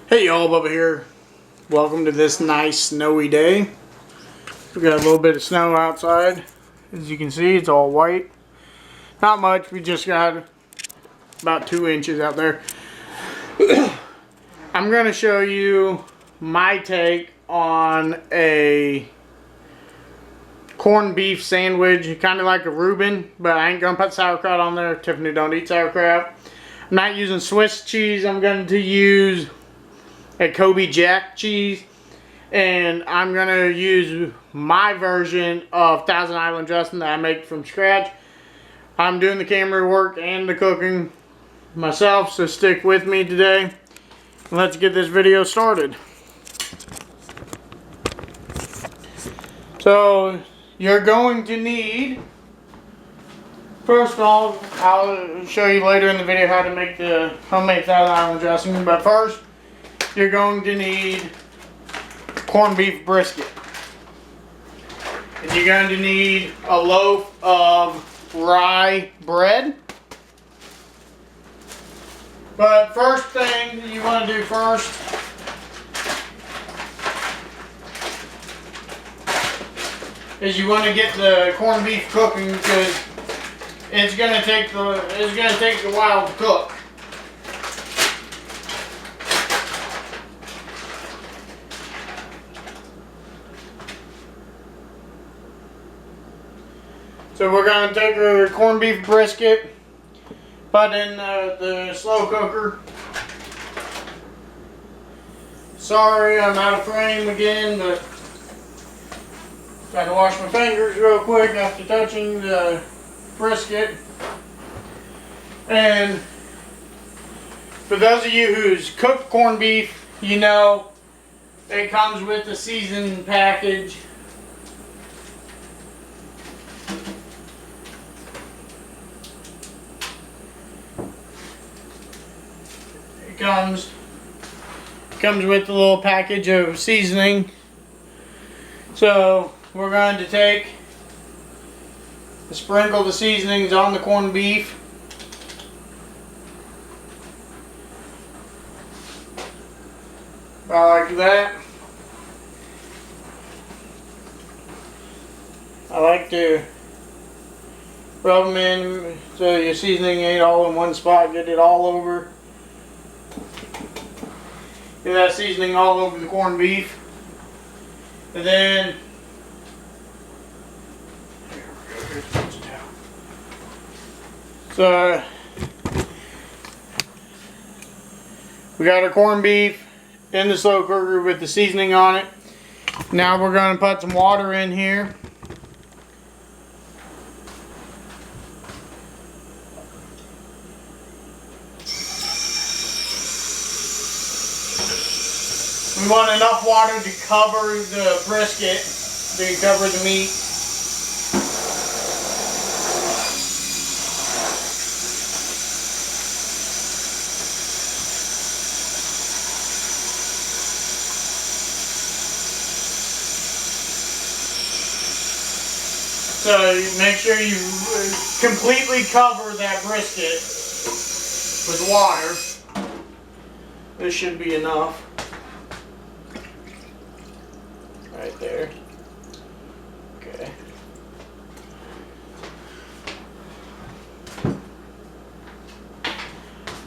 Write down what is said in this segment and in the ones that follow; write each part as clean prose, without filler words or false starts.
Hey y'all, Bubba here. Welcome to this nice snowy day. We got a little bit of snow outside. As you can see, it's all white. Not much, we just got about 2 inches out there. I'm going to show you my take on a corned beef sandwich, kind of like a Reuben, but I ain't going to put sauerkraut on there. Tiffany don't eat sauerkraut. I'm not using Swiss cheese. I'm going to use a Kobe Jack cheese, and I'm gonna use my version of Thousand Island dressing that I make from scratch. I'm doing the camera work and the cooking myself, so stick with me today. Let's get this video started. So you're going to need, first of all, I'll show you later in the video how to make the homemade Thousand Island dressing, but first you're going to need corned beef brisket. And you're going to need a loaf of rye bread. But first thing you want to do first is you want to get the corned beef cooking, because it's going to take a while to cook. So we're going to take our corned beef brisket, put in the slow cooker. Sorry, I'm out of frame again, but got to wash my fingers real quick after touching the brisket. And for those of you who's cooked corned beef, you know it comes with the seasoned package. Comes with a little package of seasoning. So we're going to sprinkle the seasonings on the corned beef. About like that. I like to rub them in so your seasoning ain't all in one spot. Get it all over. Get that seasoning all over the corned beef. And then so we got our corned beef in the slow cooker with the seasoning on it. Now we're going to put some water in here. We want enough water to cover the brisket, to cover the meat. So make sure you completely cover that brisket with water. This should be enough. Right there. Okay.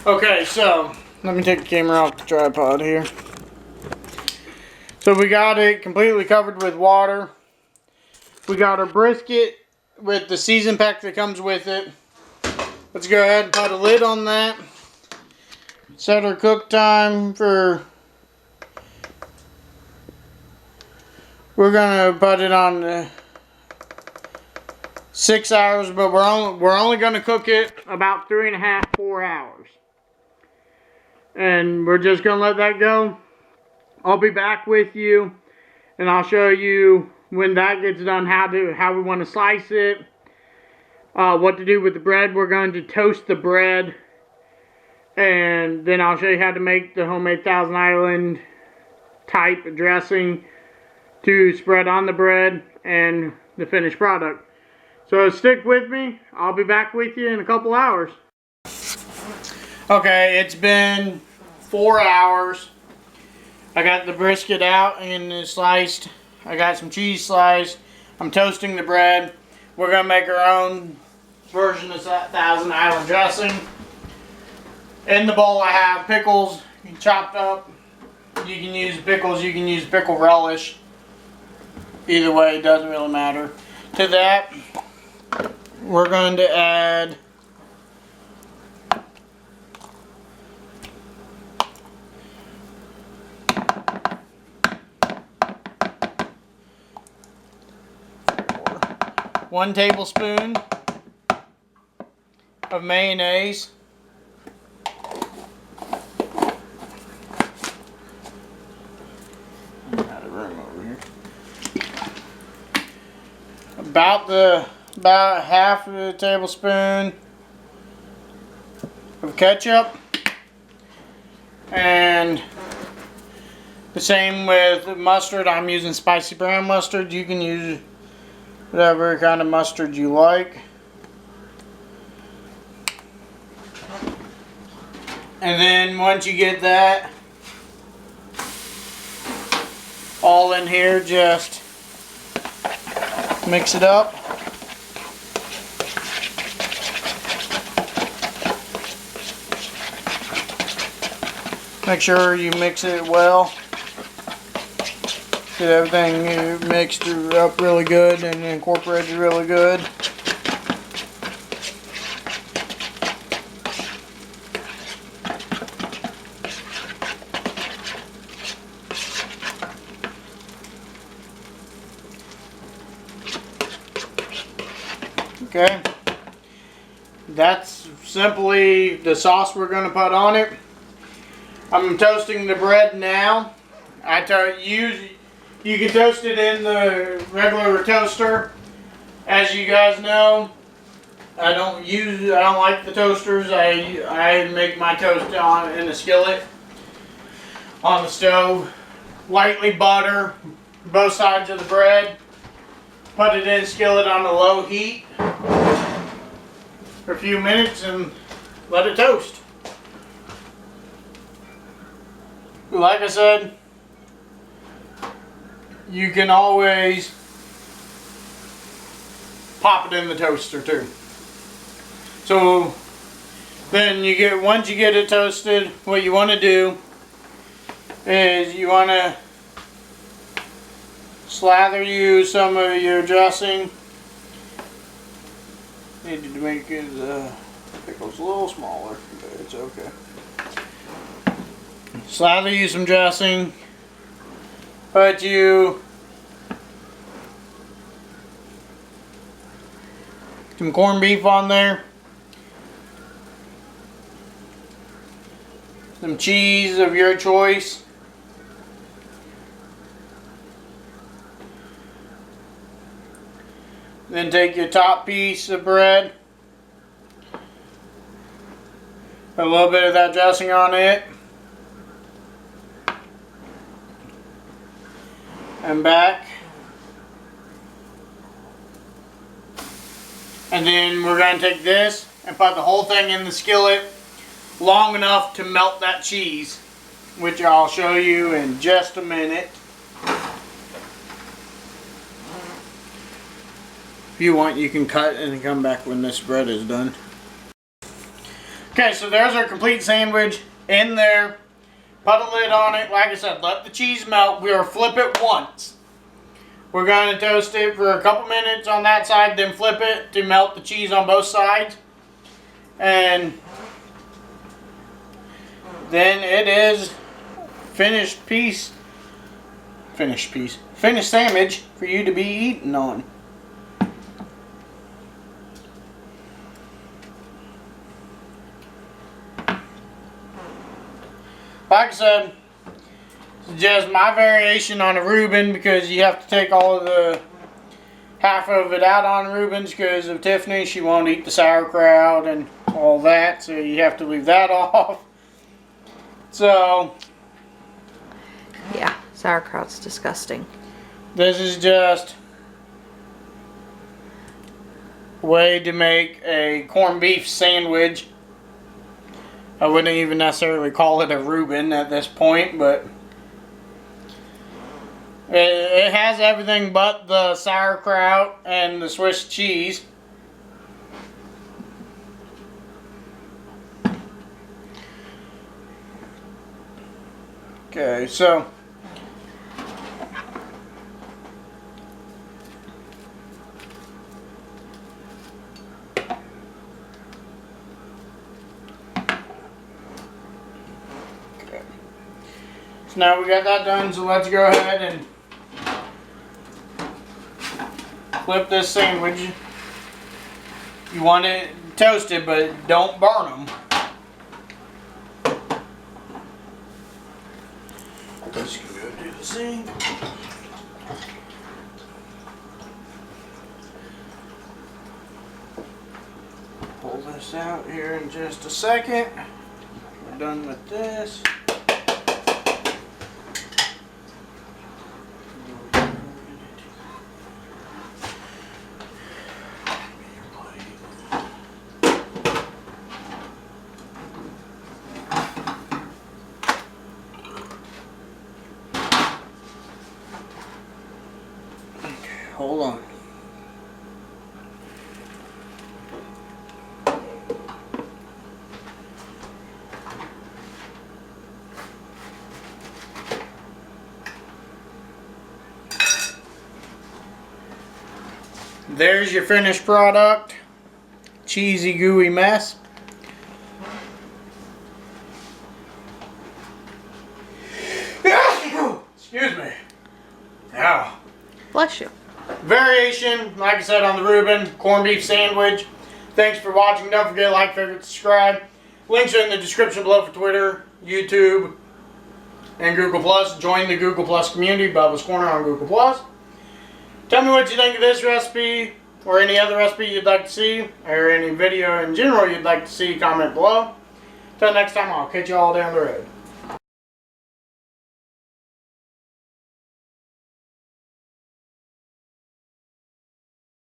Okay, so let me take the camera off the tripod here. So we got it completely covered with water. We got our brisket with the season pack that comes with it. Let's go ahead and put a lid on that. Set our cook time for, we're gonna put it on 6 hours, but we're only gonna cook it about 3.5 to 4 hours, and we're just gonna let that go. I'll be back with you, and I'll show you when that gets done how we want to slice it, what to do with the bread. We're going to toast the bread, and then I'll show you how to make the homemade Thousand Island type dressing to spread on the bread and the finished product. So stick with me. I'll be back with you in a couple hours. Okay, it's been 4 hours. I got the brisket out and it's sliced. I got some cheese sliced. I'm toasting the bread. We're going to make our own version of that Thousand Island dressing. In the bowl I have pickles chopped up. You can use pickles, you can use pickle relish. Either way, it doesn't really matter. To that, we're going to add one tablespoon of mayonnaise. I'm out of room over here. About half of a tablespoon of ketchup, and the same with mustard. I'm using spicy brown mustard. You can use whatever kind of mustard you like. And then once you get that all in here, just mix it up. Make sure you mix it well. Get everything mixed up really good and incorporated really good. Okay, that's simply the sauce we're going to put on it. I'm toasting the bread now. You can toast it in the regular toaster. As you guys know, I don't like the toasters. I make my toast in a skillet on the stove. Lightly butter both sides of the bread. Put it in a skillet on a low heat for a few minutes and let it toast. Like I said, you can always pop it in the toaster too. So then once you get it toasted, what you want to do is you want to slather some of your dressing. Needed to make the pickles a little smaller, but it's okay. Slather you some dressing. Put you some corned beef on there. Some cheese of your choice. Then take your top piece of bread. Put a little bit of that dressing on it. And back. And then we're going to take this and put the whole thing in the skillet long enough to melt that cheese, which I'll show you in just a minute. If you want, you can cut and come back when this bread is done. Okay, so there's our complete sandwich in there. Put a lid on it. Like I said, let the cheese melt. We'll flip it once. We're going to toast it for a couple minutes on that side, then flip it to melt the cheese on both sides. And then it is finished sandwich for you to be eating on. Like I said, it's just my variation on a Reuben, because you have to take all of the half of it out on Reubens because of Tiffany. She won't eat the sauerkraut and all that, so you have to leave that off. So yeah, sauerkraut's disgusting. This is just a way to make a corned beef sandwich. I wouldn't even necessarily call it a Reuben at this point, but It has everything but the sauerkraut and the Swiss cheese. Okay, so now we got that done, so let's go ahead and flip this sandwich. You want it toasted, but don't burn them. Just go do the same. Pull this out here in just a second. We're done with this. Hold on. There's your finished product. Cheesy, gooey mess. Excuse me. Ow. Bless you. Variation, like I said, on the Reuben corned beef sandwich. Thanks for watching. Don't forget to like, favorite, subscribe. Links are in the description below for Twitter, YouTube, and Google+. Join the Google+ community, Bubbas Corner on Google+. Tell me what you think of this recipe, or any other recipe you'd like to see, or any video in general you'd like to see. Comment below. Till next time, I'll catch you all down the road.